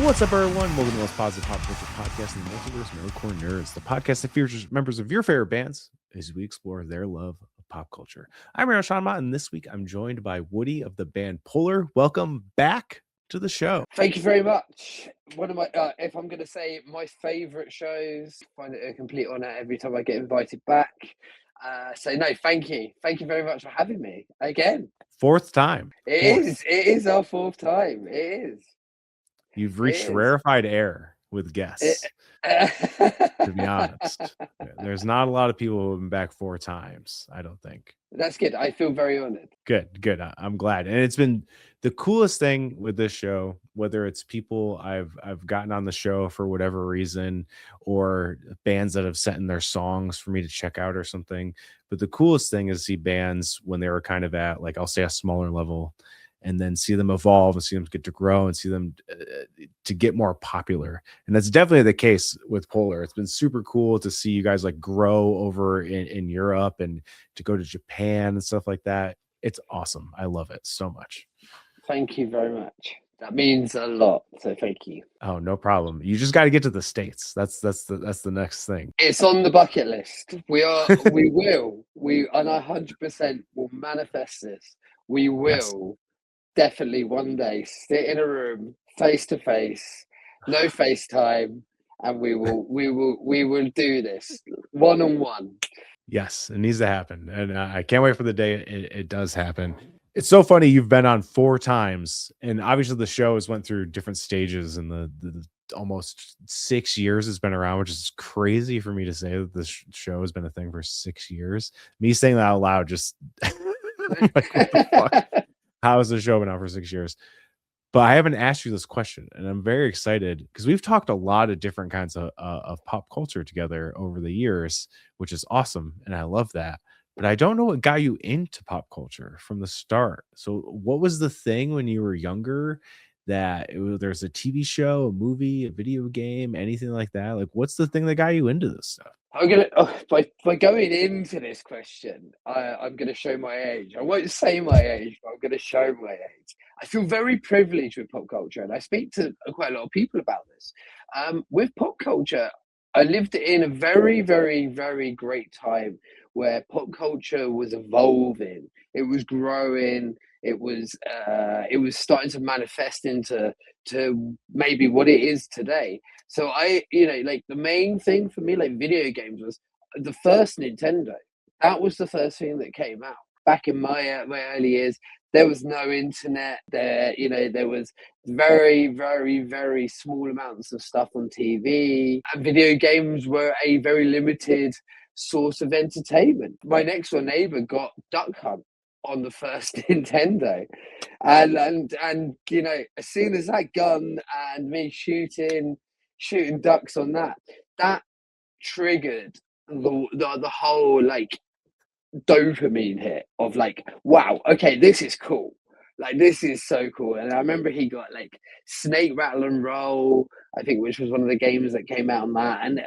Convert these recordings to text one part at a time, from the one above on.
What's up, everyone? Welcome to the most positive pop culture podcast in the multiverse, Metalcore Nerds, the podcast that features members of your favorite bands as we explore their love of pop culture. I'm Aaron Sean Mott, and this week I'm joined by Woody of the band Polar. Welcome back to the show. Thank you very much. One of my, if I'm going to say my favorite shows, find it a complete honor every time I get invited back. So no, thank you. Thank you very much for having me again. Fourth time. It is our fourth time. It is. You've reached rarefied air with guests, to be honest. There's not a lot of people who have been back 4 times, I don't think. That's good. I feel very honored. Good. I'm glad. And it's been the coolest thing with this show, whether it's people I've gotten on the show for whatever reason, or bands that have sent in their songs for me to check out or something. But the coolest thing is see bands when they were kind of at, like, I'll say a smaller level, and then see them evolve and see them get to grow and see them to get more popular. And that's definitely the case with Polar. It's been super cool to see you guys like grow over in Europe and to go to Japan and stuff like that. It's awesome. I love it so much. Thank you very much. That means a lot. So thank you. Oh, no problem. You just got to get to the States. That's the next thing. It's on the bucket list. We 100% will manifest this. We will. Yes. Definitely one day sit in a room face to face, no FaceTime, and we will do this one-on-one. Yes, it needs to happen, and I can't wait for the day it does happen. It's so funny you've been on 4 times, and obviously the show has went through different stages in the almost 6 years it's been around, which is crazy for me to say that this show has been a thing for 6 years. Me saying that out loud just like, what the fuck? How has the show been out for 6 years? But I haven't asked you this question, and I'm very excited because we've talked a lot of different kinds of pop culture together over the years, which is awesome, and I love that. But I don't know what got you into pop culture from the start. So what was the thing when you were younger that there's a TV show, a movie, a video game, anything like that? Like, what's the thing that got you into this stuff? I'm gonna by going into this question, I'm gonna show my age. I won't say my age, but I'm gonna show my age. I feel very privileged with pop culture, and I speak to quite a lot of people about this. With pop culture, I lived in a very, very, very great time where pop culture was evolving. It was growing. It was starting to manifest into maybe what it is today. So like the main thing for me, like video games, was the first Nintendo. That was the first thing that came out back in my early years. There was no internet. There was very, very, very small amounts of stuff on TV, and video games were a very limited source of entertainment. My next door neighbor got Duck Hunt on the first Nintendo, and as soon as that gun and me shooting ducks on that triggered the whole like dopamine hit of like, wow, okay, this is cool. Like, this is so cool. And I remember he got like Snake Rattle and Roll, I think, which was one of the games that came out on that, and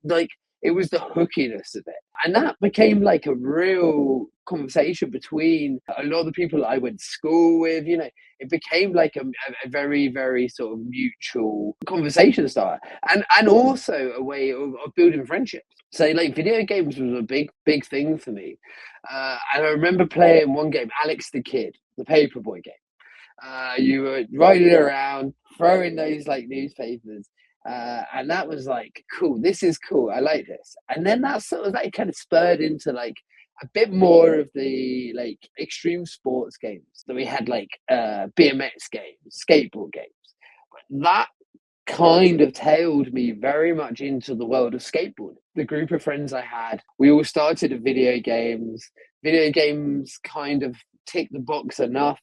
like it was the hookiness of it. And that became like a real conversation between a lot of the people that I went to school with. It became like a very, very sort of mutual conversation starter, and also a way of building friendships. So like video games was a big thing for me. And I remember playing one game, Alex the Kid, the paperboy game. You were riding around, throwing those like newspapers. And that was like, cool, this is cool, I like this. And then that sort of like kind of spurred into like a bit more of the like extreme sports games. So we had like BMX games, skateboard games. But that kind of tailed me very much into the world of skateboarding. The group of friends I had, we all started at video games. Video games kind of ticked the box enough,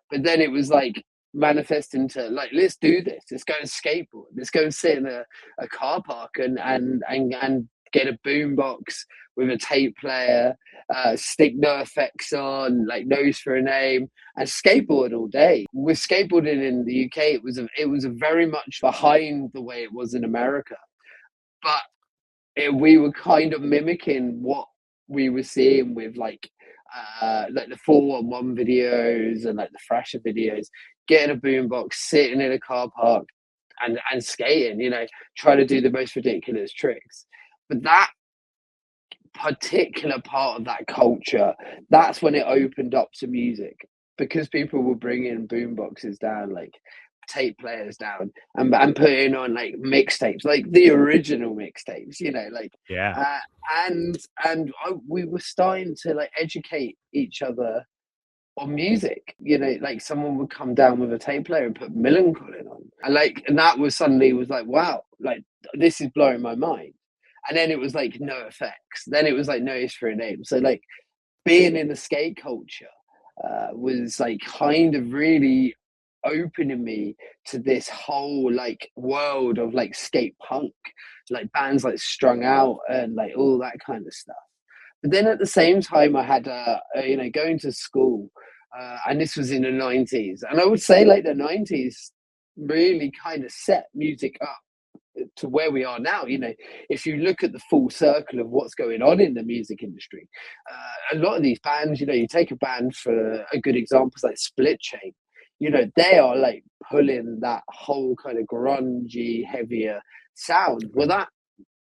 but then it was like manifest into like, let's do this, let's go and skateboard, let's go and sit in a car park and get a boombox with a tape player, stick no effects on, like Nose for a Name, and skateboard all day. With skateboarding in the UK, it was a very much behind the way it was in America, but we were kind of mimicking what we were seeing with like the 411 videos and like the Thrasher videos, getting a boombox, sitting in a car park, and skating, you know, trying to do the most ridiculous tricks. But that particular part of that culture, that's when it opened up to music, because people were bringing boom boxes down, like tape players down, and putting on like mixtapes, like the original mixtapes, you know, like Yeah. uh, we were starting to like educate each other on music, you know, like someone would come down with a tape player and put Melancholy on, and that was suddenly was like, wow, like this is blowing my mind. And then it was like no effects, then it was like no is for a name. So like being in the skate culture was like kind of really opening me to this whole like world of like skate punk, like bands like Strung Out and like all that kind of stuff. But then at the same time, I had, you know, going to school, and this was in the 90s. And I would say, like, the 90s really kind of set music up to where we are now. You know, if you look at the full circle of what's going on in the music industry, a lot of these bands, you know, you take a band for a good example, like Split Chain, you know, they are like pulling that whole kind of grungy, heavier sound. Well, that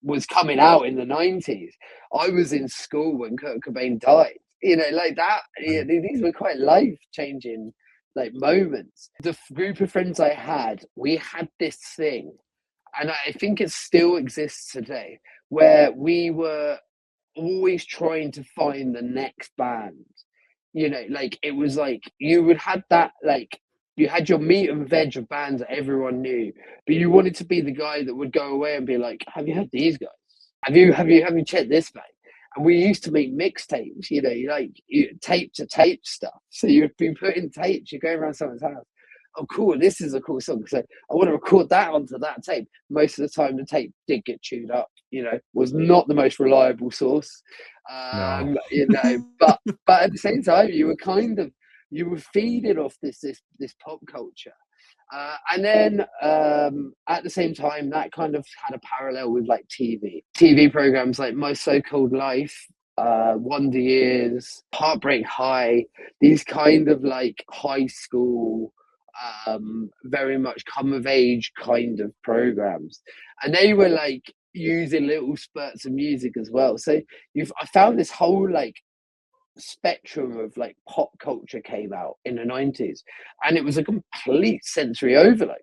was coming out in the 90s. I was in school when Kurt Cobain died. You know, like that. Yeah, these were quite life changing like moments. The group of friends I had, we had this thing, and I think it still exists today, where we were always trying to find the next band. You know, like it was like you would had that like you had your meat and veg of bands that everyone knew, but you wanted to be the guy that would go away and be like, "Have you heard these guys? Have you checked this band?" And we used to make mixtapes, you know, tape to tape stuff. So you'd be putting tapes, you're going around someone's house. Oh, cool! This is a cool song. So I want to record that onto that tape. Most of the time, the tape did get chewed up. You know, was not the most reliable source. No. You know, but at the same time, you were feeding off this pop culture, and then at the same time, that kind of had a parallel with like TV programs like My So-Called Life, Wonder Years, Heartbreak High, these kind of like high school, very much come of age kind of programs, and they were like using little spurts of music as well. So I found this whole like spectrum of like pop culture came out in the 90s, and it was a complete sensory overload,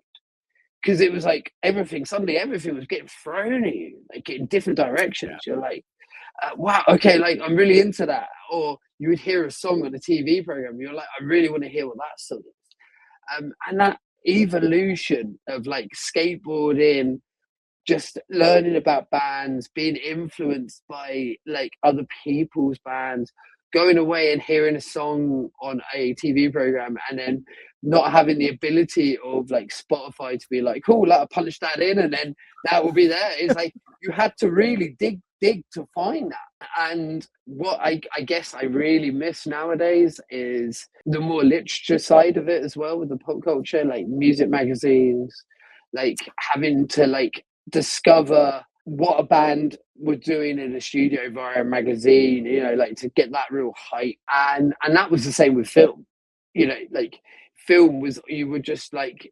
because it was like suddenly everything was getting thrown at you like in different directions. Yeah. You're like, wow, okay, like I'm really into that. Or you would hear a song on a TV program, you're like, I really want to hear what that song is. And that evolution of like skateboarding, just learning about bands, being influenced by like other people's bands, going away and hearing a song on a TV program, and then not having the ability of like Spotify to be like, cool, I'll punch that in and then that will be there. It's like you had to really dig to find that. And what I guess I really miss nowadays is the more literature side of it as well, with the pop culture, like music magazines, like having to like discover what a band were doing in a studio via a magazine, you know, like to get that real hype. And that was the same with film. You know, like film was, you were just like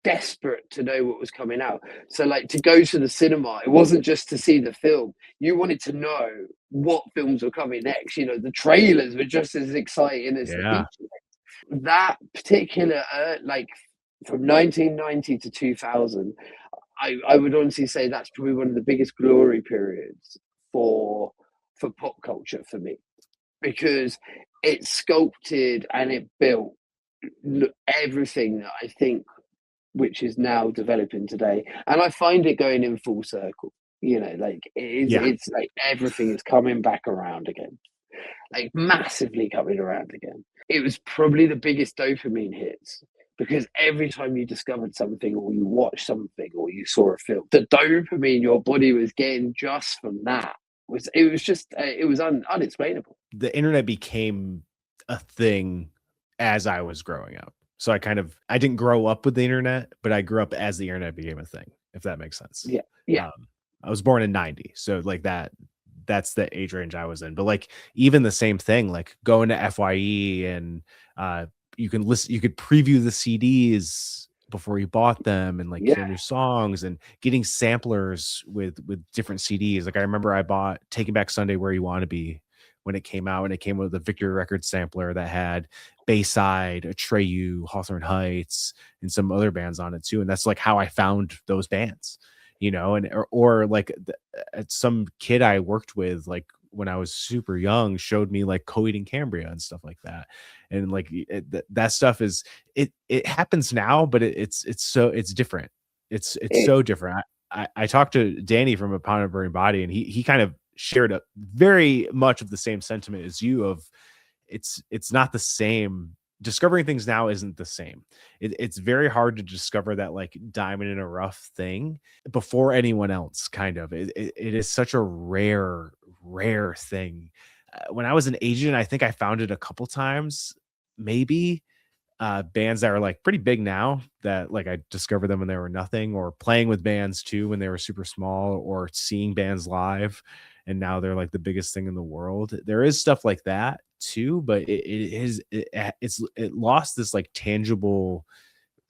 desperate to know what was coming out. So like to go to the cinema, it wasn't just to see the film. You wanted to know what films were coming next. You know, the trailers were just as exciting as the Yeah. feature. That particular like from 1990 to 2000, I would honestly say that's probably one of the biggest glory periods for pop culture for me, because it sculpted and it built everything that I think which is now developing today. And I find it going in full circle. You know, like Yeah. it's like everything is coming back around again, like massively coming around again. It was probably the biggest dopamine hits, because every time you discovered something or you watched something or you saw a film, the dopamine your body was getting just from that was just it was unexplainable. The internet became a thing as I was growing up. So I didn't grow up with the internet, but I grew up as the internet became a thing, if that makes sense. Yeah, yeah, Um, I was born in 90, so like that's the age range I was in. But like even the same thing, like going to FYE and you could preview the CDs before you bought them, and like hear Yeah. new songs and getting samplers with different CDs. Like I remember I bought Taking Back Sunday Where You Want to Be when it came out, and it came with a Victory Records sampler that had Bayside, Atreyu, Hawthorne Heights, and some other bands on it too. And that's like how I found those bands, you know, and or like some kid I worked with, like when I was super young, showed me like Coheed and Cambria and stuff like that. And like that stuff is it happens now, but it's different. It's It, so different. I talked to Danny from Upon a Burning Body, and he kind of shared a very much of the same sentiment as you of it's not the same. Discovering things now isn't the same. It's very hard to discover that like diamond in a rough thing before anyone else. Kind of, it is such a rare thing. When I was an agent, I think I found it a couple times, maybe bands that are like pretty big now that like I discovered them when they were nothing, or playing with bands too when they were super small, or seeing bands live and now they're like the biggest thing in the world. There is stuff like that too, but it lost this like tangible,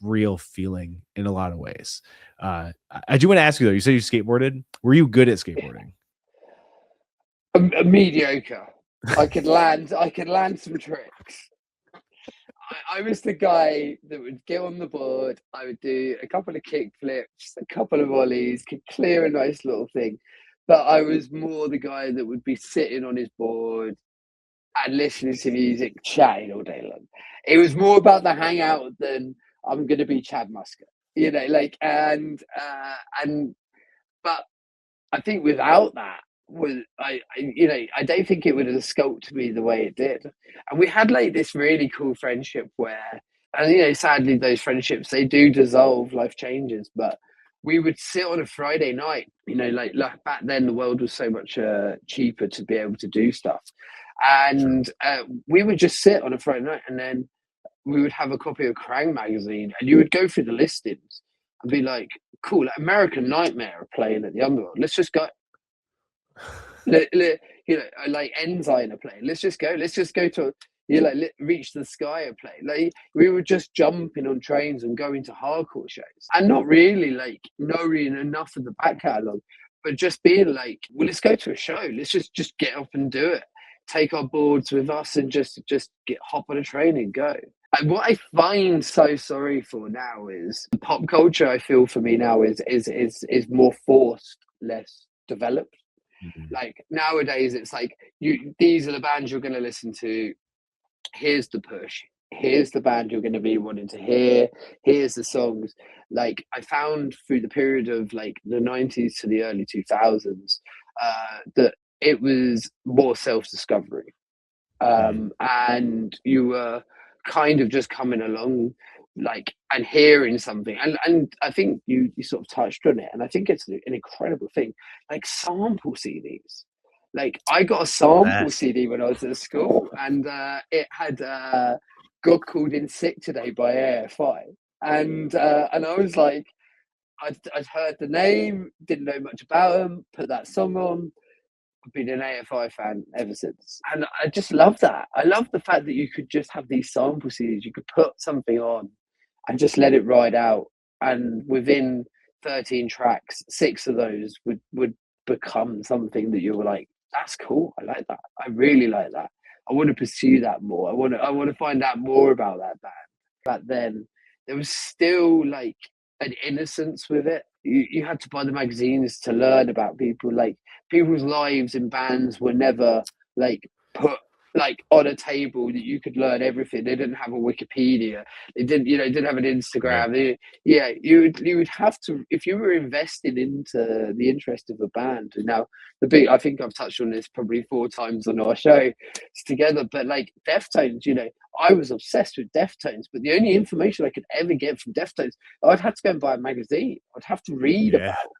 real feeling in a lot of ways. I do want to ask you though, you said you skateboarded. Were you good at skateboarding? a mediocre. I could land some tricks. I was the guy that would get on the board. I would do a couple of kick flips, a couple of ollies, could clear a nice little thing. But I was more the guy that would be sitting on his board and listening to music, chatting all day long. It was more about the hangout than I'm going to be Chad Musker, like and but I think without that, was I don't think it would have sculpted me the way it did. And we had like this really cool friendship where, and sadly those friendships they do dissolve, life changes, but we would sit on a Friday night, like back then the world was so much cheaper to be able to do stuff. Sure. And we would just sit on a Friday night and then we would have a copy of Krang magazine and you would go through the listings and be like, cool, like American Nightmare are playing at the Underworld. Let's just go. Like Enzyme are playing. Let's just go. Let's just go to Reach the Sky are playing. Like we were just jumping on trains and going to hardcore shows, and not really like knowing enough of the back catalogue, but just being like, well, let's go to a show. Let's just get up and do it. Take our boards with us and just get hop on a train and go. And what I find so sorry for now is pop culture. I feel for me now is more forced, less developed. Mhm. Like nowadays, it's like these are the bands you're going to listen to. Here's the push. Here's the band you're going to be wanting to hear. Here's the songs. Like I found through the period of like the 90s to the early 2000s that it was more self-discovery, Mm. and you were kind of just coming along like and hearing something, and I think you sort of touched on it, and I think it's an incredible thing, like sample CDs. Like I got a sample Best. CD when I was at school, and it had God Called In Sick Today by AFI, and I was like, I'd heard the name, didn't know much about them, put that song on. I've been an AFI fan ever since. And I just love that. I love the fact that you could just have these sample CDs. You could put something on and just let it ride out. And within 13 tracks, 6 of those would become something that you were like, that's cool. I like that. I really like that. I want to pursue that more. I want to find out more about that band. Back then, there was still like an innocence with it. You had to buy the magazines to learn about people. Like people's lives in bands were never like put like on a table that you could learn everything. They didn't have a Wikipedia. They didn't have an Right. Instagram. You would have to, if you were invested into the interest of a band. And now I think I've touched on this probably 4 times on our show together, but like Deftones, I was obsessed with Deftones, but the only information I could ever get from Deftones, I'd have to go and buy a magazine. I'd have to read Yeah. about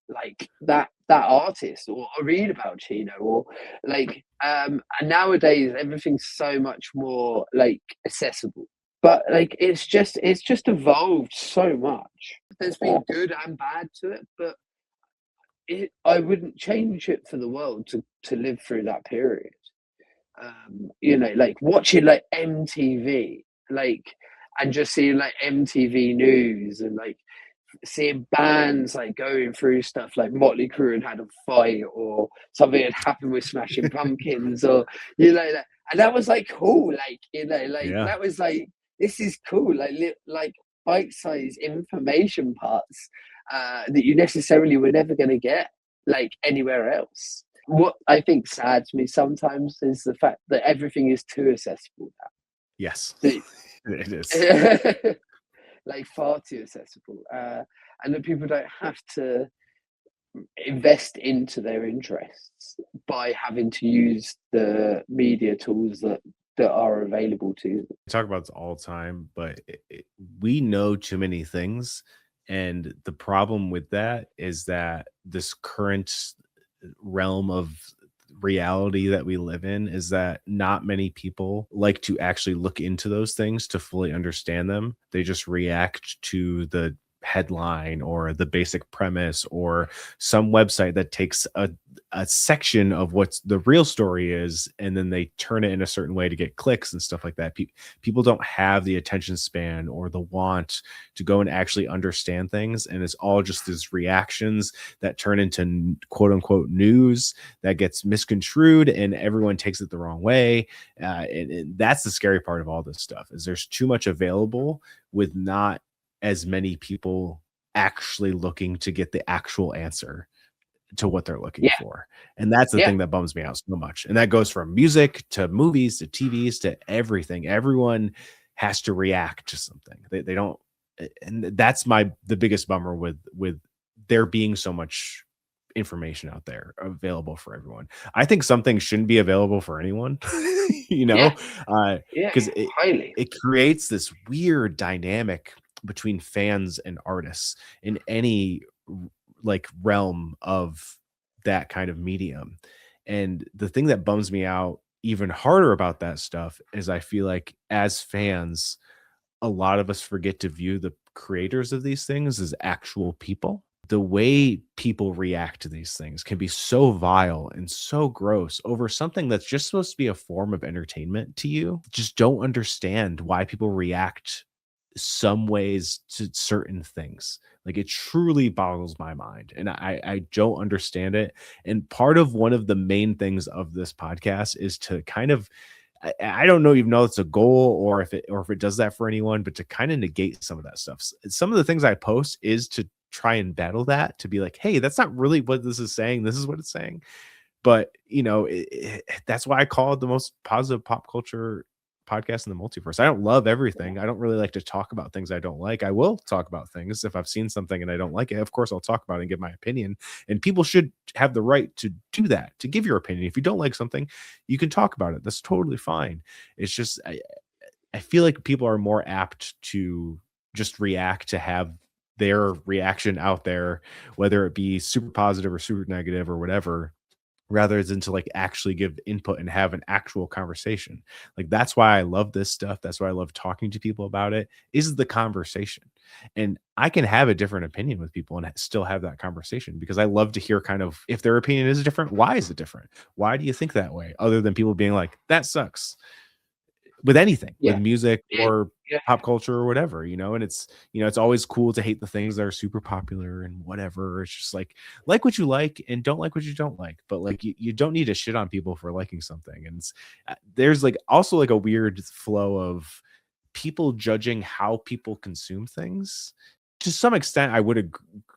like that artist, or read about Chino, or like and nowadays everything's so much more like accessible. But like it's just evolved so much. There's been good and bad to it, but I wouldn't change it for the world to live through that period. Like watching like MTV, like and just seeing like MTV News and like seeing bands like going through stuff like Motley Crue had a fight or something had happened with Smashing Pumpkins or that. And that was like cool, like like Yeah. that was like, this is cool, like bite-sized information parts that you necessarily were never going to get like anywhere else. What I think sads me sometimes is the fact that everything is too accessible Yes. now. It is. Like far too accessible, and that people don't have to invest into their interests by having to use the media tools that are available to them. We talk about this all the time, but we know too many things. And the problem with that is that this current realm of reality that we live in is that not many people like to actually look into those things to fully understand them. They just react to the headline or the basic premise or some website that takes a section of what's the real story is, and then they turn it in a certain way to get clicks and stuff like that. People don't have the attention span or the want to go and actually understand things, and it's all just these reactions that turn into quote unquote news that gets misconstrued, and everyone takes it the wrong way. And that's the scary part of all this stuff, is there's too much available with not as many people actually looking to get the actual answer to what they're looking for. And that's the thing that bums me out so much. And that goes from music to movies to TVs to everything. Everyone has to react to something. They don't, and that's the biggest bummer with there being so much information out there available for everyone. I think something shouldn't be available for anyone, because it creates this weird dynamic between fans and artists in any like realm of that kind of medium. And the thing that bums me out even harder about that stuff is I feel like as fans, a lot of us forget to view the creators of these things as actual people. The way people react to these things can be so vile and so gross over something that's just supposed to be a form of entertainment to you. Just don't understand why people react some ways to certain things. Like, it truly boggles my mind, and I don't understand it. And part of one of the main things of this podcast is to kind of, I don't know even know it's a goal or if it does that for anyone, but to kind of negate some of that stuff. Some of the things I post is to try and battle that, to be like, hey, that's not really what this is saying. This is what it's saying. But that's why I call it the most positive pop culture podcast in the multiverse. I don't love everything. I don't really like to talk about things I don't like. I will talk about things if I've seen something and I don't like it. Of course, I'll talk about it and give my opinion. And people should have the right to do that, to give your opinion. If you don't like something, you can talk about it. That's totally fine. It's just I feel like people are more apt to just react, to have their reaction out there, whether it be super positive or super negative or whatever, rather than to like actually give input and have an actual conversation. Like, that's why I love this stuff. That's why I love talking to people about it, is the conversation. And I can have a different opinion with people and still have that conversation, because I love to hear kind of, if their opinion is different, why is it different? Why do you think that way? Other than people being like, that sucks. With anything, with music or pop culture or whatever, and it's always cool to hate the things that are super popular and whatever. It's just like what you like and don't like what you don't like, but like you don't need to shit on people for liking something. And there's like also like a weird flow of people judging how people consume things. To some extent, I would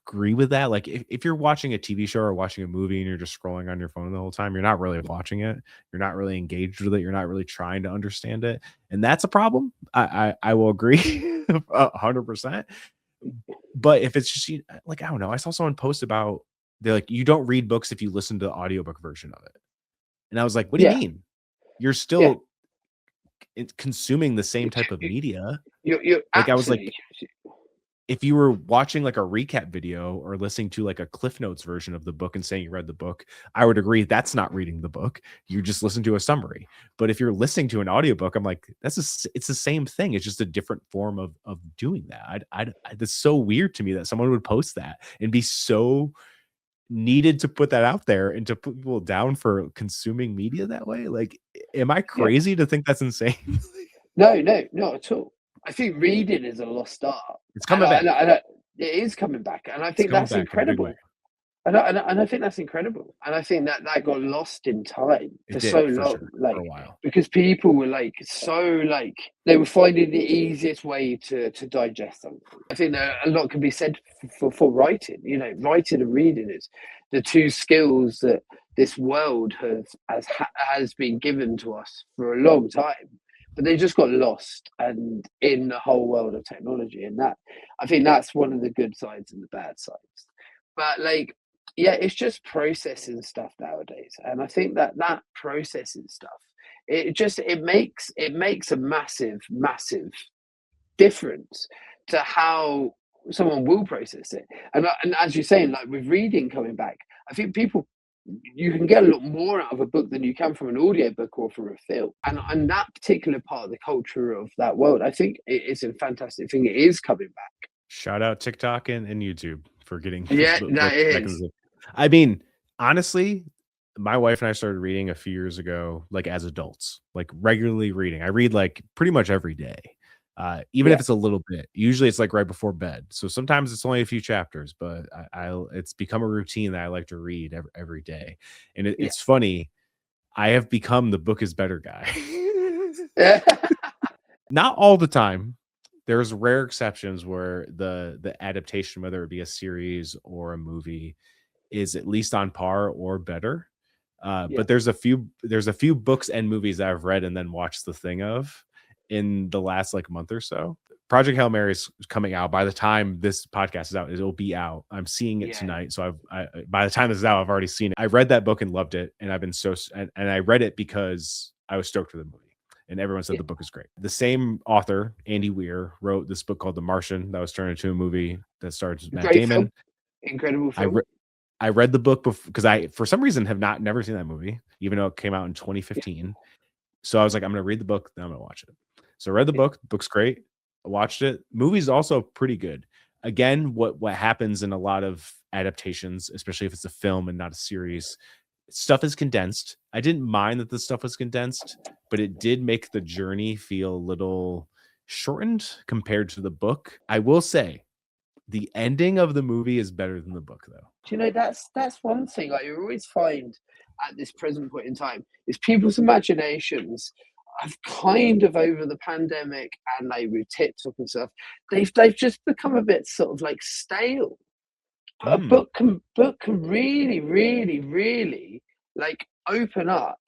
agree with that. Like, if you're watching a TV show or watching a movie and you're just scrolling on your phone the whole time, you're not really watching it. You're not really engaged with it. You're not really trying to understand it. And that's a problem. I will agree 100%. But if it's just like, I don't know, I saw someone post about, they're like, you don't read books if you listen to the audiobook version of it. And I was like, what do you mean? You're still consuming the same type of media. You're like, I was like, if you were watching like a recap video or listening to like a Cliff Notes version of the book and saying you read the book, I would agree that's not reading the book. You just listen to a summary. But if you're listening to an audiobook, I'm like, it's the same thing. It's just a different form of doing that. That's so weird to me that someone would post that and be so needed to put that out there and to put people down for consuming media that way. Like, am I crazy to think that's insane? No, not at all. I think reading is a lost art. It's coming back. It is coming back, and I It's think coming that's back in a big way. incredible. And I think that's incredible. And I think that got lost in time It for so did, for long, sure, for like, a while. because people were like so like they were finding the easiest way to digest something. I think that a lot can be said for writing. You know, writing and reading is the two skills that this world has been given to us for a long time. But they just got lost and in the whole world of technology. And that I think that's one of the good sides and the bad sides. But like, yeah, it's just processing stuff nowadays, and I think that processing stuff, it makes a massive difference to how someone will process it. And as you're saying, like with reading coming back, I think you can get a lot more out of a book than you can from an audiobook or from a film. And that particular part of the culture of that world, I think it's a fantastic thing. It is coming back. Shout out TikTok and YouTube for getting Yeah, that books back in is. the I mean, honestly, my wife and I started reading a few years ago, like, as adults, like, regularly reading. I read, like, pretty much every day, even if Yeah, it's a little bit. Usually, it's, like, right before bed. So sometimes it's only a few chapters, but it's become a routine that I like to read every day. And yeah. it's funny, I have become the book is better guy. Not all the time. There's rare exceptions where the adaptation, whether it be a series or a movie, is at least on par or better. Yeah. But there's a few books and movies that I've read and then watched the thing of in the last like month or so. Project Hail Mary is coming out. By the time this podcast is out, it'll be out. I'm seeing it Yeah. tonight, so by the time this is out, I've already seen it. I read that book and loved it, and I've been and I read it because I was stoked for the movie, and everyone said Yeah. the book is great. The same author, Andy Weir, wrote this book called The Martian that was turned into a movie that stars Matt Great film. Damon. Incredible I film. I read the book because I, for some reason, have never seen that movie, even though it came out in Yeah. 2015. So I was like, I'm gonna read the book, then I'm gonna watch it. So I read the Yeah. book. The book's great. I watched it. Movie's also pretty good. Again, what happens in a lot of adaptations, especially if it's a film and not a series, stuff is condensed. I didn't mind that the stuff was condensed, but it did make the journey feel a little shortened compared to the book. I will say the ending of the movie is better than the book, though. Do you know that's one thing like you always find at this present point in time is people's imaginations have kind of over the pandemic and like with TikTok and stuff, they've just become a bit sort of like stale. But a Mm, book can really like open up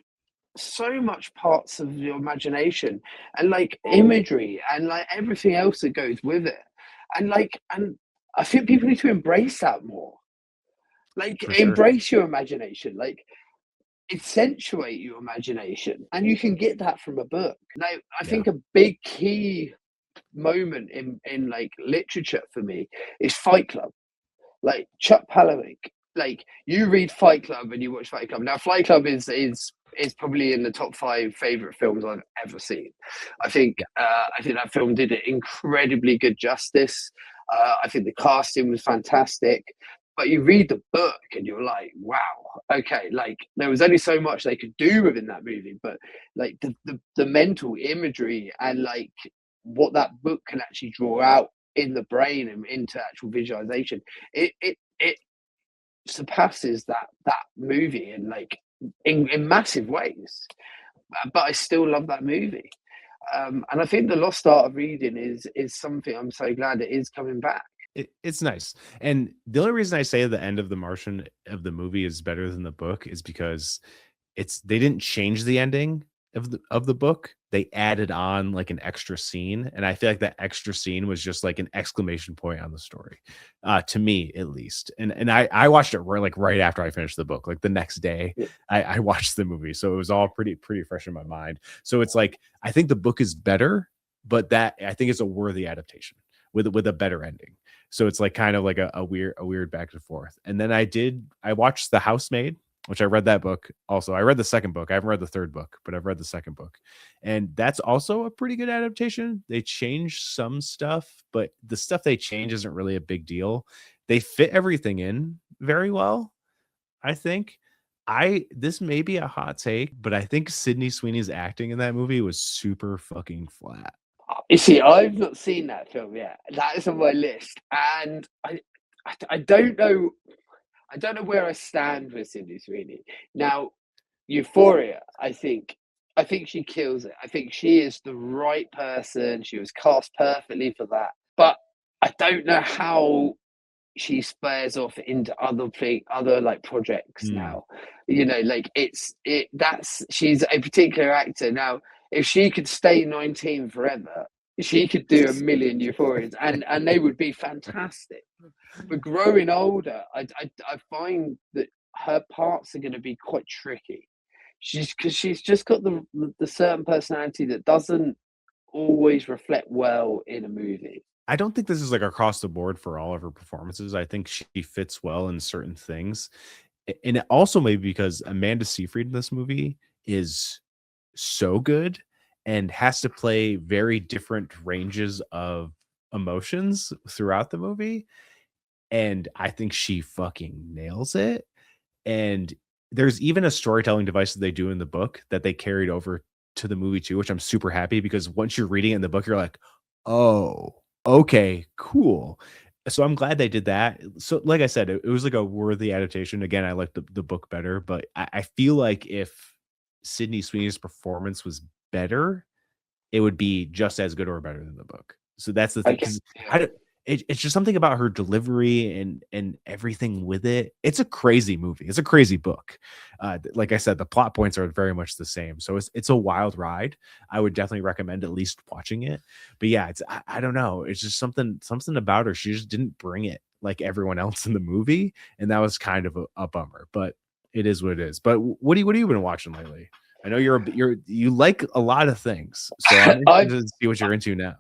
so much parts of your imagination and like imagery and like everything else that goes with it. And I think people need to embrace that more. Like for sure. embrace your imagination, like accentuate your imagination. And you can get that from a book. Now, I Yeah. think a big key moment in like literature for me is Fight Club. Like Chuck Palahniuk, like you read Fight Club and you watch Fight Club. Now, Fight Club is probably in the top 5 favorite films I've ever seen. Yeah. I think that film did it incredibly good justice. I think the casting was fantastic. But you read the book and you're like, wow, okay, like there was only so much they could do within that movie, but like the mental imagery and like what that book can actually draw out in the brain and into actual visualization, it surpasses that movie in like in massive ways. But I still love that movie. And I think the lost art of reading is something I'm so glad it is coming back. It's nice. And the only reason I say the end of The Martian of the movie is better than the book is because they didn't change the ending of the book. They added on like an extra scene, and I feel like that extra scene was just like an exclamation point on the story, to me at least. And I watched it right after I finished the book, like the next day. Yeah, I watched the movie, so it was all pretty fresh in my mind. So it's like I think the book is better, but that I think it's a worthy adaptation with a better ending. So it's like kind of like a weird back and forth. And then I watched The Housemaid, which I read that book also. I read the second book. I haven't read the third book, but I've read the second book. And that's also a pretty good adaptation. They changed some stuff, but the stuff they change isn't really a big deal. They fit everything in very well, I think. This may be a hot take, but I think Sydney Sweeney's acting in that movie was super fucking flat. You see, I've not seen that film yet. That is on my list, and I don't know. I don't know where I stand with Sydney Sweeney now. Euphoria, I think she kills it. I think she is the right person. She was cast perfectly for that. But I don't know how she spares off into other like projects Hmm. now. You know, like that's she's a particular actor. Now, if she could stay 19 forever, she could do a million Euphorians and they would be fantastic. But growing older, I find that her parts are going to be quite tricky. She's just got the certain personality that doesn't always reflect well in a movie. I don't think this is like across the board for all of her performances. I think she fits well in certain things. And it also maybe because Amanda Seyfried in this movie is so good and has to play very different ranges of emotions throughout the movie. And I think she fucking nails it. And there's even a storytelling device that they do in the book that they carried over to the movie too, which I'm super happy because once you're reading it in the book, you're like, "Oh, okay, cool." So I'm glad they did that. So like I said, it was like a worthy adaptation. Again, I like the book better, but I feel like if Sydney Sweeney's performance was better, it would be just as good or better than the book. So that's the thing, Okay, because yeah. I don't it's just something about her delivery and everything with it. It's a crazy movie. It's a crazy book. Like I said, the plot points are very much the same. So it's a wild ride. I would definitely recommend at least watching it. But yeah, I don't know. It's just something about her. She just didn't bring it like everyone else in the movie, and that was kind of a bummer. But it is what it is. But what have you been watching lately? I know you like a lot of things, so I'm I interested to see what you're into now.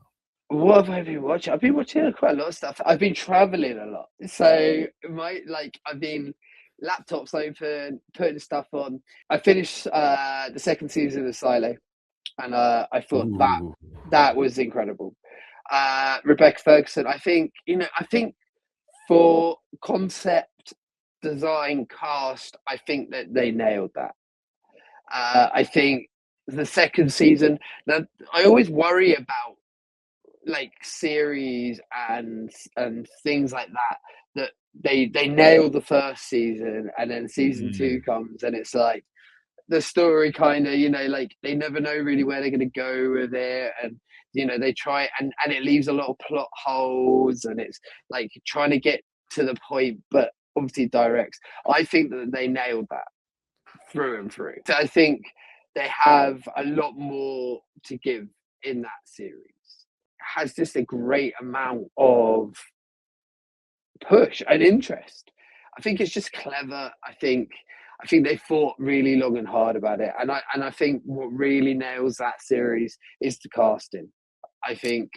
what have I been watching? I've been watching quite a lot of stuff. I've been traveling a lot, so I've been laptops open, putting stuff on. I finished the second season of Silo, and I thought Ooh, that was incredible. Rebecca Ferguson, I think for concept, design, cast, I think that they nailed that. I think the second season. Now, I always worry about like series and things like that that they nail the first season and then season two mm, comes and it's like the story kind of like they never know really where they're going to go with it and they try and it leaves a lot of plot holes and it's like trying to get to the point but obviously directs. I think that they nailed that through and through. So I think they have a lot more to give in that series. It has just a great amount of push and interest. I think it's just clever. I think they thought really long and hard about it, and I think what really nails that series is the casting. I think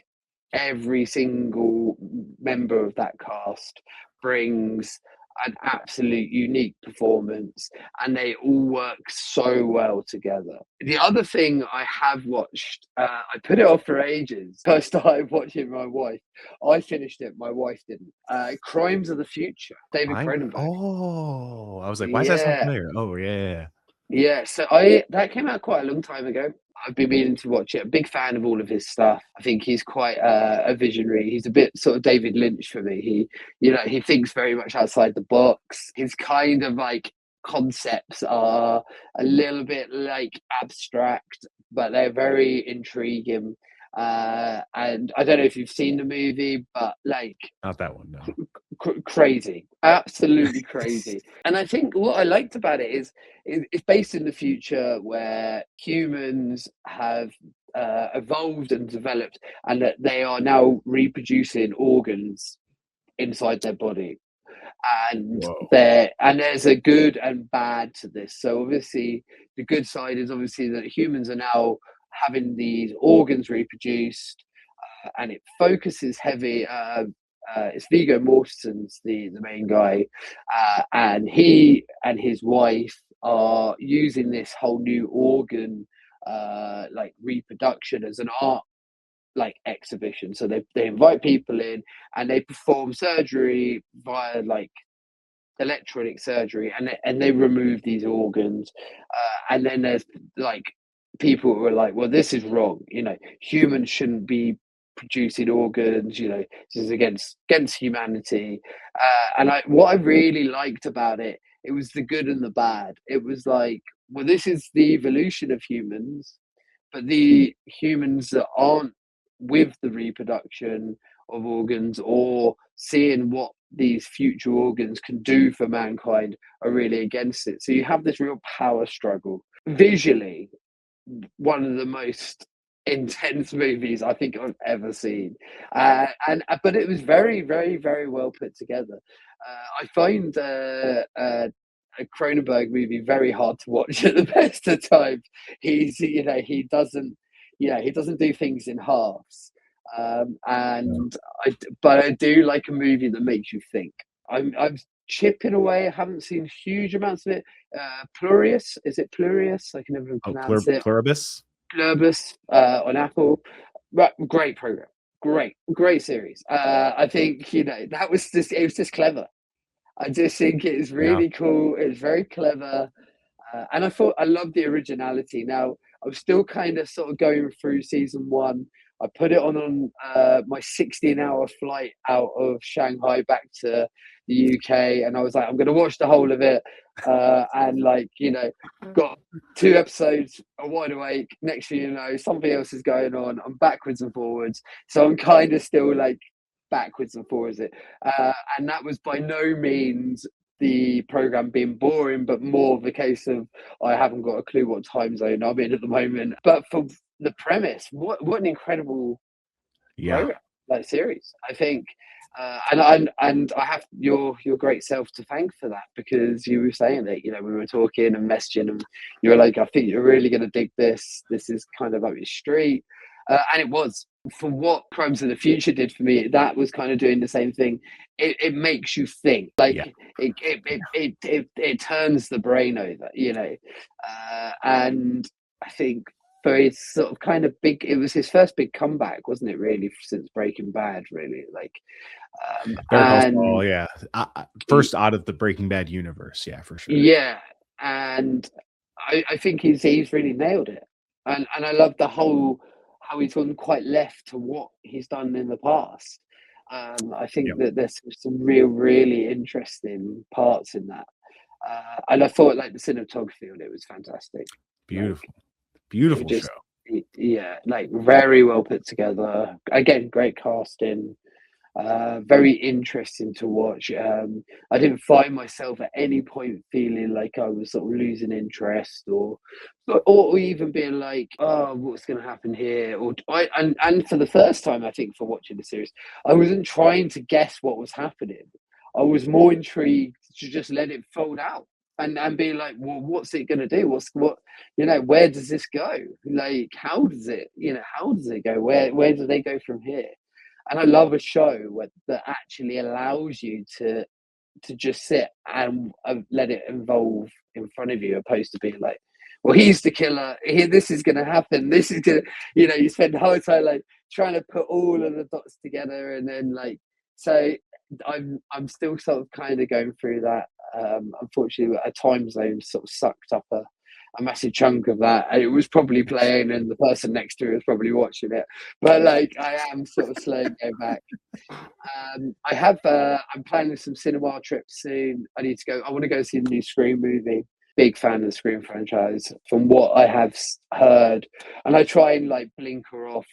every single member of that cast brings an absolute unique performance and they all work so well together. The other thing I have watched, I put it off for ages. I started watching my wife. I finished it, my wife didn't. Crimes of the Future, David Cronenberg. I was like, "Why does that sound Yeah, familiar?" Oh, yeah, yeah, yeah. yeah, so I that came out quite a long time ago. I've been meaning to watch it. A big fan of all of his stuff. I think he's quite a visionary. He's a bit sort of David Lynch for me. He thinks very much outside the box. His kind of like concepts are a little bit like abstract, but they're very intriguing. And I don't know if you've seen the movie, but like Not that one, no. crazy, absolutely crazy. And I think what I liked about it is it's based in the future where humans have evolved and developed, and that they are now reproducing organs inside their body. And Whoa. there's a good and bad to this. So obviously, the good side is obviously that humans are now having these organs reproduced, and it focuses heavy. It's Viggo Mortensen's the main guy, and he and his wife are using this whole new organ, like reproduction, as an art like exhibition. So they invite people in and they perform surgery via like electronic surgery, and they remove these organs, and then there's like people were like, well, this is wrong. Humans shouldn't be producing organs. This is against humanity. And what I really liked about it, it was the good and the bad. It was like, well, this is the evolution of humans, but the humans that aren't with the reproduction of organs or seeing what these future organs can do for mankind are really against it. So you have this real power struggle. Visually, one of the most intense movies I think I've ever seen, but it was very, very, very well put together. I find a Cronenberg movie very hard to watch at the best of times. He doesn't do things in halves. But I do like a movie that makes you think. I'm chipping away. I haven't seen huge amounts of it. Plurius, is it Plurius? I can never pronounce it. Pluribus. Pluribus on Apple. Right, great program. Great series. I think it was just clever. I just think it's really cool. It's very clever. And I loved the originality. Now, I'm still kind of sort of going through season 1. I put it on my 16-hour flight out of Shanghai back to the UK, and I was like, I'm going to watch the whole of it. And got 2 episodes, I'm wide awake. Next thing you know, something else is going on. I'm backwards and forwards. So I'm kind of still backwards and forwards. And that was by no means the program being boring, but more of the case of I haven't got a clue what time zone I'm in at the moment. But for the premise, what an incredible program, series, I think. And I have your great self to thank for that, because you were saying that we were talking and messaging, and you were like, I think you're really going to dig this. This is kind of up your street, and it was. For what Crimes of the Future did for me, that was kind of doing the same thing. It makes you think, it turns the brain over, and I think for his sort of kind of big, it was his first big comeback, wasn't it? Really, since Breaking Bad, really, first out of the Breaking Bad universe, for sure. Yeah, and I think he's really nailed it, and I love the whole how he's gone quite left to what he's done in the past. I think that there's some really interesting parts in that, and I thought the cinematography on it was fantastic. Beautiful show. Yeah, very well put together. Again, great casting. Very interesting to watch. I didn't find myself at any point feeling like I was sort of losing interest or even being like, oh, what's going to happen here? And for the first time, I think, for watching the series, I wasn't trying to guess what was happening. I was more intrigued to just let it fold out and be like, well, what's it going to do? Where does this go? How does it go? Where do they go from here? And I love a show that actually allows you to just sit and let it evolve in front of you, opposed to being like, well, he's the killer. This is going to happen. This is going to, you spend the whole time trying to put all of the dots together, and then so I'm still sort of kind of going through that. Unfortunately, a time zone sort of sucked up a massive chunk of that. It was probably playing, and the person next to it was probably watching it. But I am sort of slowly going back. I'm planning some cinema trips soon. I need to go. I want to go see the new Scream movie. Big fan of the Scream franchise, from what I have heard, and I try and blinker off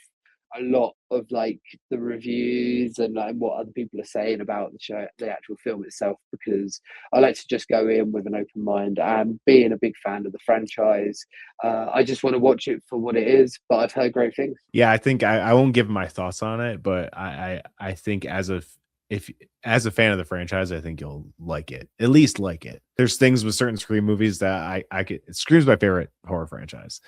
a lot of the reviews and what other people are saying about the show, the actual film itself, because I like to just go in with an open mind. And being a big fan of the franchise, I just want to watch it for what it is. But I've heard great things. Yeah, I think I won't give my thoughts on it, but I think as a fan of the franchise, I think you'll like it. At least like it. There's things with certain Scream movies that I could. Scream's my favorite horror franchise.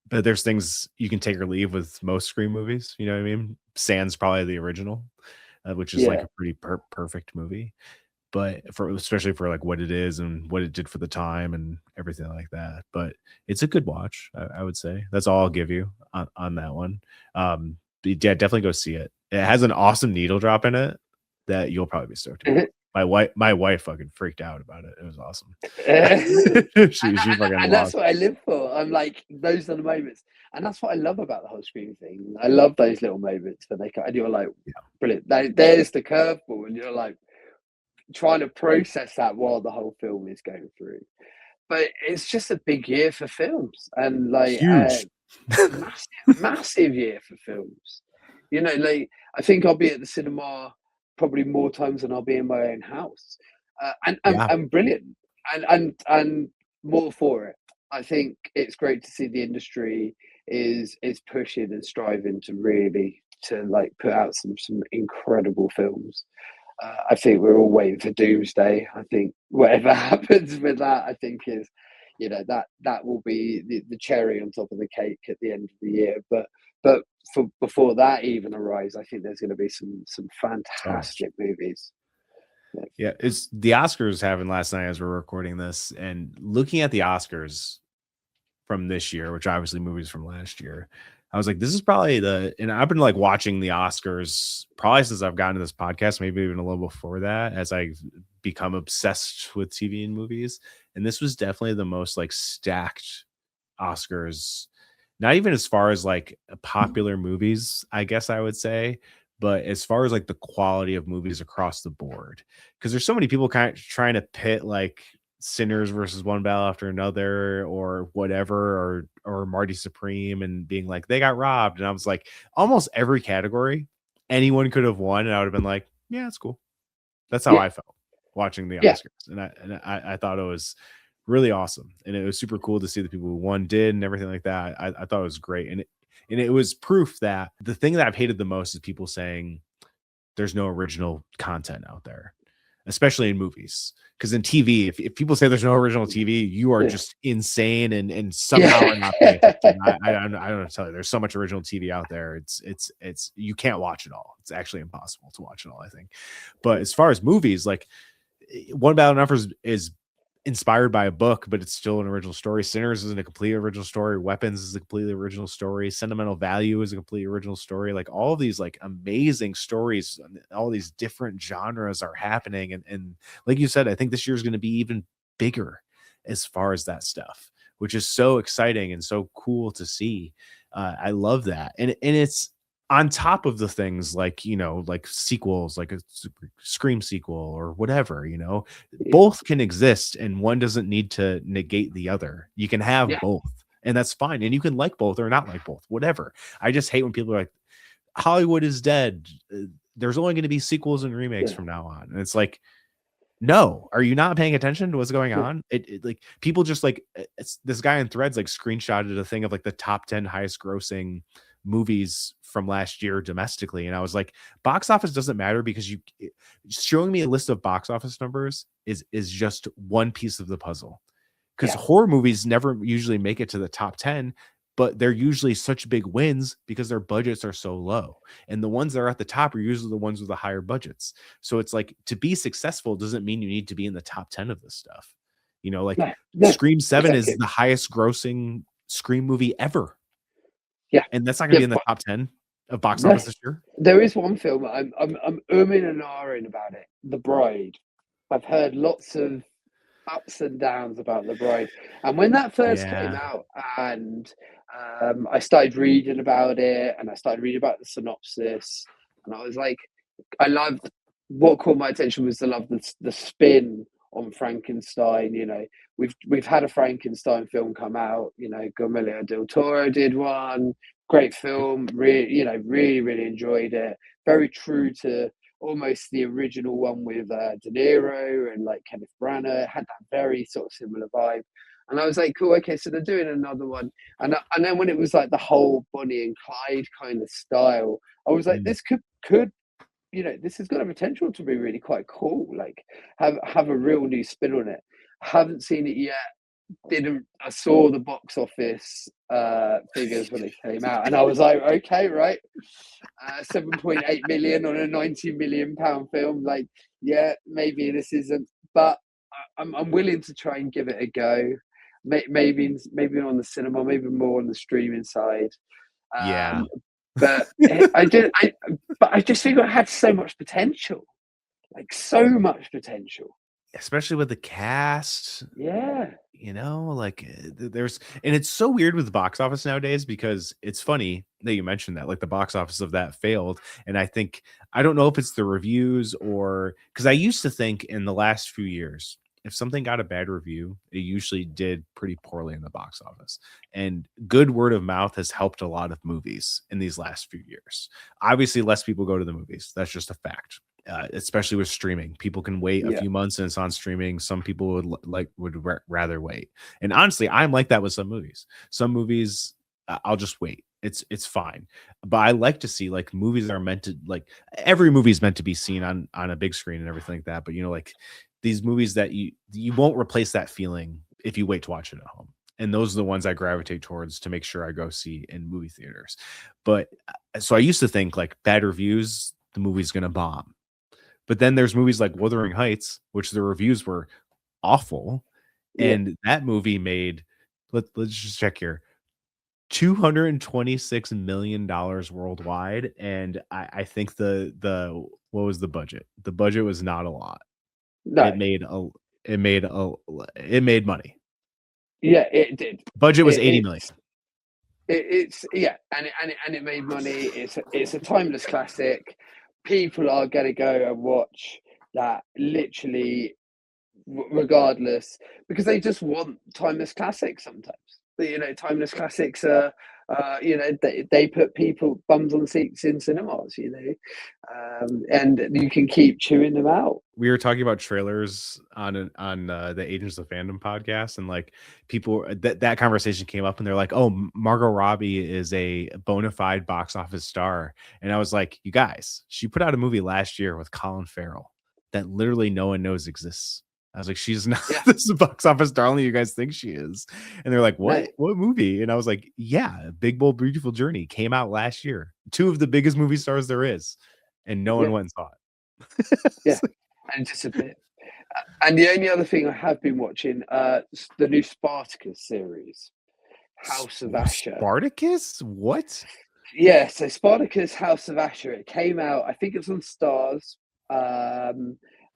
But there's things you can take or leave with most Scream movies. You know what I mean? Sans probably the original, which is a pretty perfect movie. But especially for what it is and what it did for the time and everything like that. But it's a good watch, I would say. That's all I'll give you on that one. Definitely go see it. It has an awesome needle drop in it that you'll probably be stoked about. My wife fucking freaked out about it. It was awesome. and, She fucking and that's lost. what I live for. I'm like, those are the moments, and that's what I love about the whole Scream thing. I love those little moments when and you're like, Yeah. brilliant. There's the curveball, and you're like trying to process that while the whole film is going through. But it's just a big year for films, and like Huge. massive year for films. You know, like I think I'll be at the cinema probably more times than I'll be in my own house, Yeah. and brilliant, and more for it. I think it's great to see the industry is pushing and striving to really to like put out some incredible films. I think we're all waiting for Doomsday. I think whatever happens with that, I think is, you know, that will be the cherry on top of the cake at the end of the year. But for before that even arrives, I think there's going to be some Oh. fantastic movies. Yeah, it's the Oscars happened last night as we're recording this, and looking at the Oscars from this year, which obviously movies from last year, I was like, this is probably and I've been like watching the Oscars probably since I've gotten to this podcast, maybe even a little before that, as I've become obsessed with TV and movies. And this was definitely the most like stacked Oscars, not even as far as like popular movies, I guess I would say, but as far as like the quality of movies across the board. Because there's so many people kind of trying to pit like Sinners versus One Battle After Another or whatever, or Marty Supreme, and being like they got robbed. And I was like, almost every category anyone could have won, and I would have been like, yeah, it's cool. That's how Yeah, I felt watching the yeah, Oscars. And I thought it was really awesome. And it was super cool to see the people who won did and everything like that. I thought it was great. And it was proof that the thing that I've hated the most is people saying there's no original content out there, especially in movies. Because in TV, if people say there's no original TV, you are yeah, just insane and somehow are not paying yeah. attention. I don't know to tell you. There's so much original TV out there. It's you can't watch it all. It's actually impossible to watch it all, I think. But as far as movies, like One Battle Number is inspired by a book, but it's still an original story. Sinners isn't a completely original story. Weapons is a completely original story. Sentimental Value is a completely original story. Like all of these like amazing stories, all these different genres are happening. And like you said, I think this year is going to be even bigger as far as that stuff, which is so exciting and so cool to see. I love that. And it's on top of the things like, like sequels, like a Scream sequel or whatever, both can exist and one doesn't need to negate the other. You can have Yeah, both, and that's fine. And you can like both or not like both, whatever. I just hate when people are like, Hollywood is dead. There's only going to be sequels and remakes yeah, from now on. And it's like, no, are you not paying attention to what's going yeah, on? It like people just like it's this guy in Threads like screenshotted a thing of like the top 10 highest grossing movies from last year domestically, and I was like, box office doesn't matter because showing me a list of box office numbers is just one piece of the puzzle, because yeah, horror movies never usually make it to the top 10, but they're usually such big wins because their budgets are so low, and the ones that are at the top are usually the ones with the higher budgets. So it's like, to be successful doesn't mean you need to be in the top 10 of this stuff. Like no, no, Scream 7 is exactly. the highest grossing Scream movie ever, Yeah, and that's not going to yeah. be in the top 10 of box No, office this year. there is one film I'm umming and ahhing about it. The Bride. I've heard lots of ups and downs about The Bride, and when that first came Yeah. out, and I started reading about it, and I started reading about the synopsis, and I was like, I loved what caught my attention was the spin on Frankenstein. You know, we've had a Frankenstein film come out. You know, Guillermo del Toro did one. Great Yep. film. Really enjoyed it. Very true to almost the original one with De Niro and like Kenneth Branagh. It had that very sort of similar vibe. And I was like, cool, okay, so they're doing another one. And then when it was like the whole Bonnie and Clyde kind of style, I was like, Mm. this could this has got a potential to be really quite cool. Like have a real new spin on it. Haven't seen it yet. Didn't I saw the box office figures when it came out, and I was like, okay, right, 7.8 million on a 90 million pound film. Like, yeah, maybe this isn't, but I'm willing to try and give it a go. Maybe on the cinema, maybe more on the streaming side. Yeah. Um, but I just think it had so much potential. like so much potential. especially with the cast. Yeah, Like there's, and it's so weird with the box office nowadays because it's funny that you mentioned that, like the box office of that failed. And I don't know if it's the reviews or because I used to think in the last few years, if something got a bad review, it usually did pretty poorly in the box office. And good word of mouth has helped a lot of movies in these last few years. Obviously, less people go to the movies. That's just a fact. Especially with streaming, people can wait a yeah, few months and it's on streaming. Some people would rather wait, and honestly, I'm like that with some movies. Some movies, I'll just wait. It's fine, but I like to see like movies that are meant to like every movie is meant to be seen on a big screen and everything like that. But like these movies that you won't replace that feeling if you wait to watch it at home. And those are the ones I gravitate towards to make sure I go see in movie theaters. But so I used to think like bad reviews, the movie's gonna bomb. But then there's movies like Wuthering Heights, which the reviews were awful, yeah. and that movie made let's just check here. $226 million worldwide, and I think the what was the budget? The budget was not a lot. It No, made a it made a it made money. yeah, it did. Budget was It, 80 million. it's yeah, and it made money. It's a timeless classic. People are going to go and watch that literally regardless because they just want timeless classics sometimes. But, timeless classics are they put people bums on seats in cinemas, and you can keep chewing them out. We were talking about trailers on the Agents of Fandom podcast, and like people that conversation came up, and they're like, "Oh, Margot Robbie is a bona fide box office star," and I was like, "You guys, she put out a movie last year with Colin Farrell that literally no one knows exists." I was like, "She's not Yeah, this box office darling you guys think she is," and they're like, no, What movie?" And I was like, "Yeah, Big Bold Beautiful Journey came out last year. Two of the biggest movie stars there is, and no one yeah, went and saw it." yeah, and just a bit. And the only other thing I have been watching, the new Spartacus series, House of Asher. Spartacus? What? Yeah, so Spartacus, House of Asher. It came out. I think it's on Stars.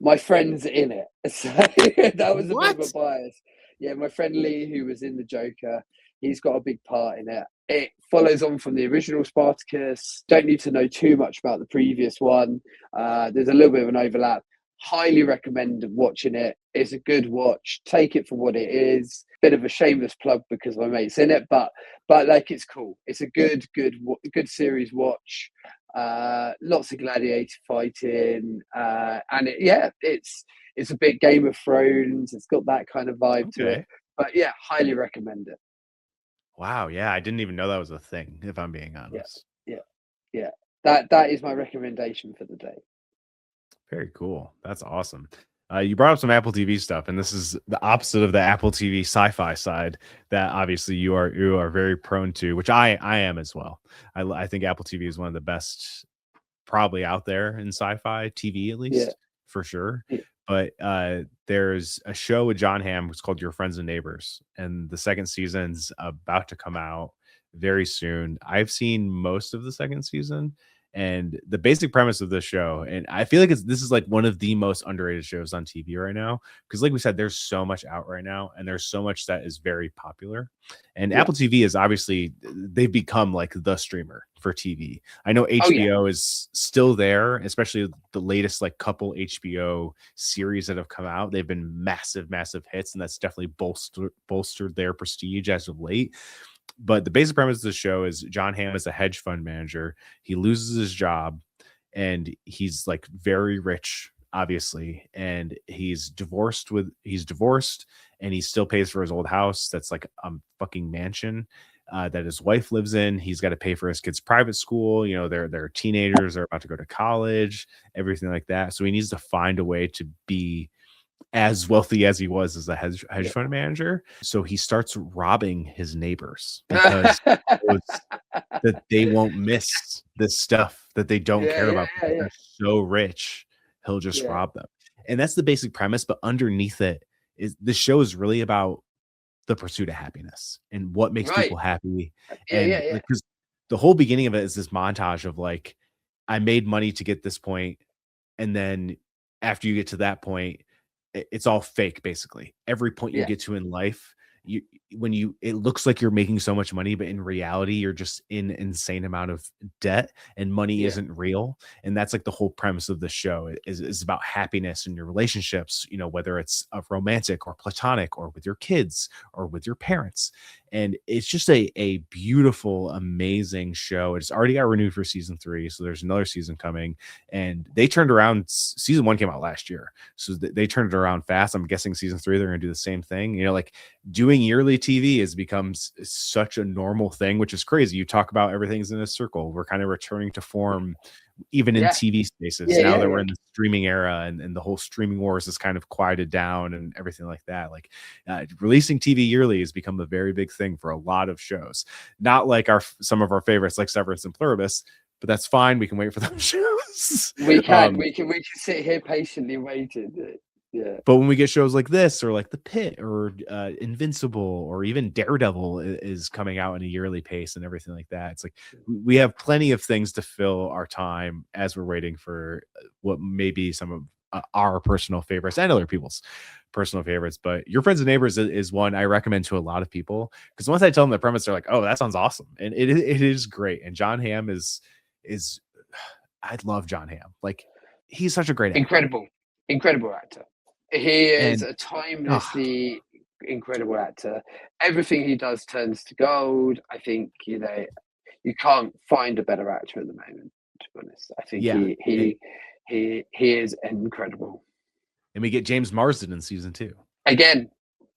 My friend's in it, so that was a bit of a What? bias. Yeah, my friend Lee, who was in the Joker, he's got a big part in it. It follows on from the original Spartacus. Don't need to know too much about the previous one. There's a little bit of an overlap. Highly recommend watching it. It's a good watch. Take it for what it is. Bit of a shameless plug because my mate's in it, but like it's cool. It's a good series watch. Lots of gladiator fighting, and it's a bit Game of Thrones. It's got that kind of vibe to it. Okay. But yeah, highly recommend it. Wow. Yeah, I didn't even know that was a thing, if I'm being Yeah, honest. yeah, yeah. That is my recommendation for the day. Very cool. That's awesome. You brought up some Apple TV stuff, and this is the opposite of the Apple TV sci-fi side that obviously you are very prone to, which I am as well. I think Apple TV is one of the best probably out there in sci-fi TV, at Yeah, least for sure. yeah, But there's a show with John Hamm. It's called Your Friends and Neighbors, and the second season's about to come out very soon. I've seen most of the second season, and the basic premise of the show, and I feel like this is like one of the most underrated shows on TV right now, because like we said, there's so much out right now, and there's so much that is very popular. And yeah. Apple TV is obviously they've become like the streamer for TV. I know Oh yeah, HBO is still there, especially the latest like couple HBO series that have come out. They've been massive, massive hits, and that's definitely bolstered their prestige as of late. But the basic premise of the show is John Hamm is a hedge fund manager. He loses his job, and he's like very rich, obviously, and he's divorced, and he still pays for his old house that's like a fucking mansion that his wife lives in. He's got to pay for his kids' private school. They're teenagers, they're about to go to college, everything like that. So he needs to find a way to be as wealthy as he was as a hedge yeah. fund manager. So he starts robbing his neighbors because he knows that they won't miss this stuff that they don't Yeah, care yeah, about yeah, because yeah, they're so rich. He'll just yeah. rob them. And that's the basic premise. But underneath it is the show is really about the pursuit of happiness and what makes Right. people happy. Yeah, And yeah, yeah, like, because the whole beginning of it is this montage of like, I made money to get this point, and then after you get to that point, it's all fake basically. Every point you Yeah, get to in life, you when you it looks like you're making so much money, but in reality, you're just in insane amount of debt and money yeah, isn't real. And that's like the whole premise of the show is about happiness in your relationships, whether it's romantic or platonic or with your kids or with your parents. And it's just a beautiful, amazing show. It's already got renewed for season 3, so there's another season coming. And they turned around. Season 1 came out last year, so they turned it around fast. I'm guessing season 3 they're going to do the same thing. Like doing yearly TV has become such a normal thing, which is crazy. You talk about everything's in a circle. We're kind of returning to form, even in yeah, TV spaces. yeah, Now yeah, that we're yeah. in the streaming era, and the whole streaming wars has kind of quieted down and everything like that. Like releasing TV yearly has become a very big thing for a lot of shows. Not like some of our favorites like Severance and Pluribus, but that's fine. We can wait for those shows. We can, we can sit here patiently waiting. Yeah, But when we get shows like this, or like The Pit, or Invincible, or even Daredevil is coming out in a yearly pace and everything like that, it's like we have plenty of things to fill our time as we're waiting for what may be some of our personal favorites and other people's personal favorites. But Your Friends and Neighbors is one I recommend to a lot of people, because once I tell them the premise, they're like, "Oh, that sounds awesome," and it is great. And John Hamm is I love John Hamm. Like, he's such a great actor. incredible, incredible actor. He is And a ah, timelessly incredible actor. Everything he does turns to gold. I think you can't find a better actor at the moment. To be honest, I think yeah. he is incredible. And we get James Marsden in season 2. Again,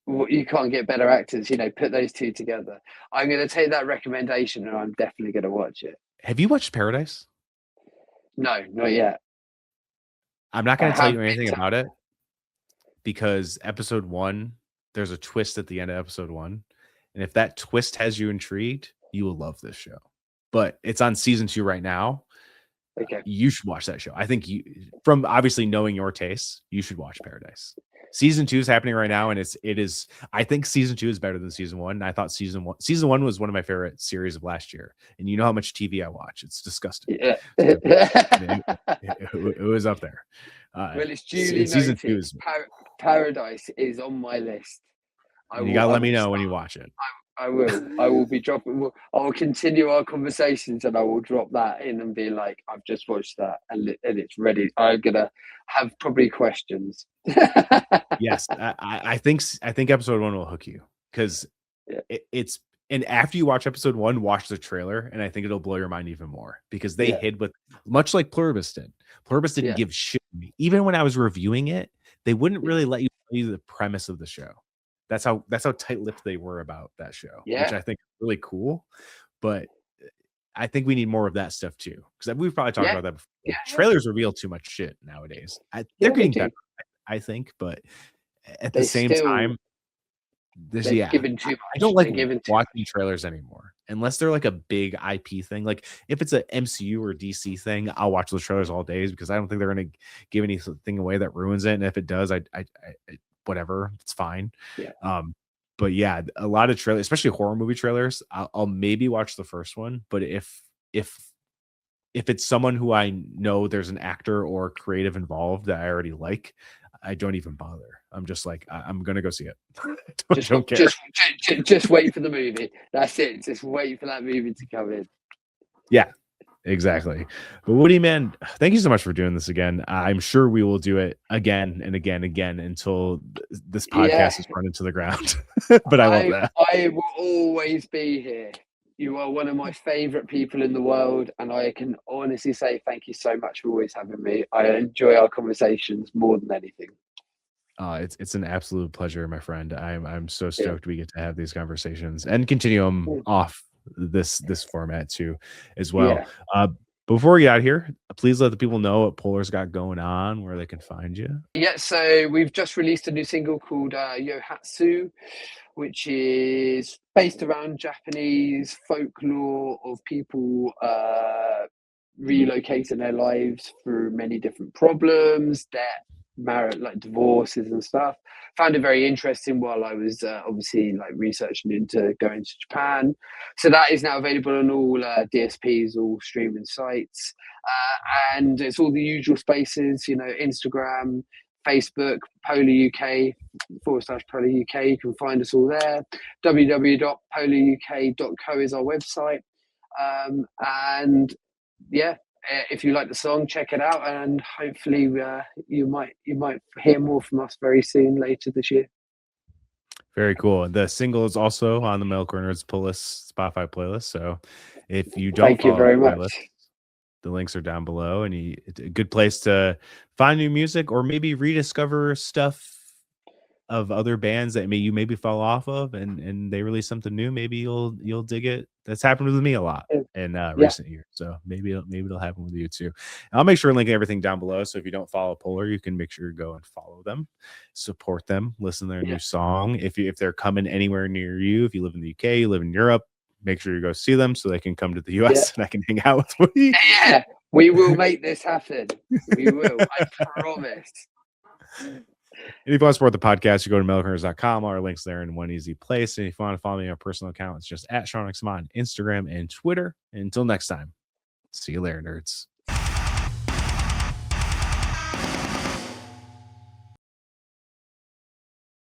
you can't get better actors. Put those two together. I'm going to take that recommendation, and I'm definitely going to watch it. Have you watched Paradise? No, not yet. I'm not I going to tell have you anything been. about it, because episode 1, there's a twist at the end of episode 1. And if that twist has you intrigued, you will love this show. But it's on season 2 right now. Okay. You should watch that show. I think from obviously knowing your tastes, you should watch Paradise. Season 2 is happening right now, and it is. I think season 2 is better than season 1. And I thought season 1 was one of my favorite series of last year. And you know how much TV I watch. It's disgusting. Yeah. It was up there. Well, it's duly Season 2 noted. is. Paradise is on my list. I You will. gotta I let me will know when you start. watch it. I will. I will be dropping. I will continue our conversations, and I will drop that in and be like, "I've just watched that, and it's ready." I'm gonna have probably questions. Yes, I think episode 1 will hook you, because Yeah, it's. And after you watch episode 1, watch the trailer, and I think it'll blow your mind even more, because they yeah, hid with, much like Pluribus did. Pluribus didn't yeah, give shit to me. Even when I was reviewing it, they wouldn't yeah, really let you tell you the premise of the show. That's how tight-lipped they were about that show, which yeah, I think is really cool. But I think we need more of that stuff too, because we've probably talked yeah, about that before. yeah, yeah. Trailers reveal too much shit nowadays. They're Yeah, they getting better, do. I think, but at the They same still time, this they've yeah, given too I much. don't like They're given too watching trailers anymore unless they're like a big IP thing. Like if it's a MCU or DC thing, I'll watch those trailers all days, because I don't think they're gonna give anything away that ruins it. And if it does, whatever, it's fine. much. Um, but yeah, a lot of trailers, especially horror movie trailers, I'll maybe watch the first one, but if if it's someone who I know there's an actor or creative involved that I already like, I don't even bother. I'm just like, I'm gonna go see it. Just, Don't care. just wait for the movie. That's it. Just wait for that movie to come in. Yeah, exactly. But Woody, man, thank you so much for doing this again. I'm sure we will do it again and again and again until this Yeah, podcast is run into the ground. But I love that. I will always be here. You are one of my favorite people in the world, and I can honestly say thank you so much for always having me. I enjoy our conversations more than anything. It's an absolute pleasure, my friend. I'm so Yeah, stoked we get to have these conversations and continue them off this format too, as well. yeah. Uh, before we get out of here, please let the people know what Polar's got going on, where they can find you. Yeah, so we've just released a new single called Yohatsu, which is based around Japanese folklore of people relocating their lives through many different problems, death, like divorces and stuff. Found it very interesting while I was obviously like researching into going to Japan. So that is now available on all DSPs, all streaming sites, and it's all the usual spaces. You know, Instagram, Facebook, Polar UK /Polar UK. You can find us all there. www.polaruk.co is our website, and yeah, if you like the song, check it out, and hopefully you might hear more from us very soon later this year. Very cool. The single is also on the Metalcore Nerds playlist, Spotify playlist. So if you don't Thank you follow very the much. playlist, the links are down below, and it's a good place to find new music or maybe rediscover stuff of other bands that you maybe fell off of, and they release something new. Maybe you'll dig it. That's happened with me a lot in recent years, so maybe it'll happen with you too. I'll make sure to link everything down below, so if you don't follow Polar, you can make sure to go and follow them, support them, listen to their new song. If they're coming anywhere near you, if you live in the UK, you live in Europe, make sure you go see them so they can come to the US and I can hang out with me. Yeah, we will make this happen. We will. I promise. And if you want to support the podcast, you go to metalcoreners.com. All our links there in one easy place. And if you want to follow me on my personal account, it's just @SeanXM on Instagram and Twitter. And until next time, see you later, nerds.